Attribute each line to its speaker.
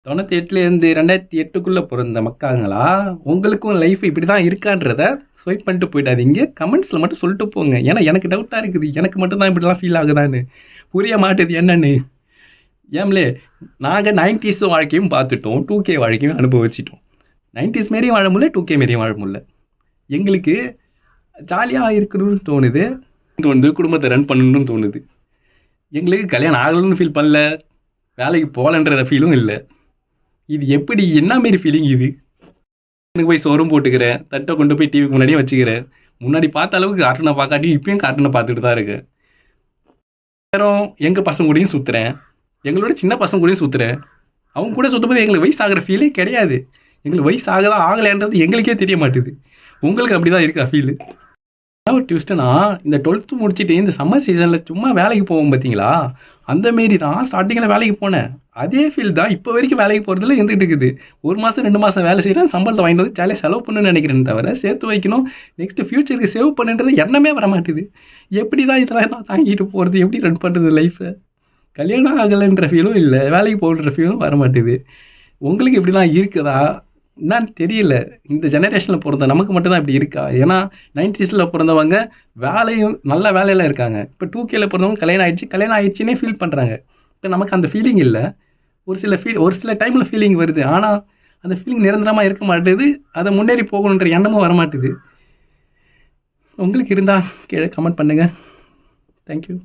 Speaker 1: 98லேருந்து 2008க்குள்ள பொறந்த மக்காங்களா, உங்களுக்கும் லைஃப் இப்படி தான் இருக்கான்றத ஸ்வைப் பண்ணிட்டு போயிடாதீங்க. கமெண்ட்ஸ்ல மட்டும் சொல்லிட்டு போங்க. ஏன்னா எனக்கு டவுட்டா இருக்குது. எனக்கு மட்டும் தான் இப்படிலாம் ஃபீல் ஆகுதான்னு. புரிய மாட்டுது என்னன்னு. ஏம்லே நாங்க 90ஸ் வாழ்க்கையும் பார்த்துட்டோம். 2கே வாழ்க்கையும் அனுபவிச்சிட்டோம். 90ஸ் மாரியும் வாழ முடியல, 2கே மாரியும் வாழ முடியல. எங்களுக்கு ஜாலியா இருக்கணும்னு தோணுது. குடும்பத்தை ரன் பண்ணணும்னு தோணுது. எங்களுக்கு கல்யாணம் ஆகணும்னு ஃபீல் பண்ணல. வேலைக்கு போகலன்ற ஃபீலும் இல்லை. இது எப்படி என்ன மாரி ஃபீலிங் இது? எனக்கு போய் சோறும் போட்டுக்கிறேன். தட்டை கொண்டு போய் டிவிக்கு முன்னாடியே வச்சுக்கிறேன். முன்னாடி பார்த்த அளவுக்கு கார்ட்டூனை பார்க்காட்டி இப்பயும் கார்ட்டூனை பார்த்துட்டு தான் இருக்கேன். நேரம் எங்கள் பசங்க கூடயும் சுற்றுறேன். எங்களோட சின்ன பசங்க கூடயும் சுற்றுறேன். அவங்க கூட சுற்றும்போது எங்களுக்கு வயசு ஆகிற ஃபீலே கிடையாது. எங்களுக்கு வயசு ஆகுதா ஆகலைன்றது எங்களுக்கே தெரிய மாட்டுது. உங்களுக்கு அப்படி தான் இருக்கா ஃபீலு? என்ன ஒரு ட்விஸ்ட்டுனா, இந்த 12th முடிச்சுட்டு இந்த சம்மர் சீசனில் சும்மா வேலைக்கு போவோம் பார்த்தீங்களா, அந்த மாரி தான் ஸ்டார்டிங்கில் வேலைக்கு போனேன். அதே ஃபீல் தான் இப்போ வரைக்கும் வேலைக்கு போகிறதுல இருந்துகிட்டு இருக்குது. 1 மாதம் 2 மாதம் வேலை செய்கிறேன், சம்பளத்தை வாங்கிட்டு வந்து ஜாலியாக செலவு பண்ணணும்னு நினைக்கிறேன் தவிர சேர்த்து வைக்கணும், நெக்ஸ்ட் ஃபியூச்சருக்கு சேவ் பண்ணுன்றது எண்ணமே வர மாட்டுது. எப்படி தான் இதெல்லாம் நான் தாங்கிட்டு போகிறது, எப்படி ரன் பண்ணுறது லைஃப்பை? கல்யாணம் ஆகலைன்ற ஃபீலும் இல்லை, வேலைக்கு போகணுன்ற ஃபீலும் வர மாட்டுது. உங்களுக்கு இப்படிலாம் இருக்குதா என்னன்னு தெரியல. இந்த ஜெனரேஷனில் பிறந்த நமக்கு மட்டும் தான் இப்படி இருக்கா? ஏன்னா 90ஸ்ல பிறந்தவங்க வேலையும் நல்ல வேலையில் இருக்காங்க. இப்போ 2கேல பிறந்தவங்க கல்யாணம் ஆயிடுச்சுன்னே ஃபீல் பண்ணுறாங்க. இப்போ நமக்கு அந்த ஃபீலிங் இல்லை. ஒரு சில டைமில் ஃபீலிங் வருது. ஆனால் அந்த ஃபீலிங் நிரந்தரமாக இருக்க மாட்டேது. அதை முன்னேறி போகணுன்ற எண்ணமும் வரமாட்டுது. உங்களுக்கு இருந்தால் கீழே கமெண்ட் பண்ணுங்கள். தேங்க்யூ.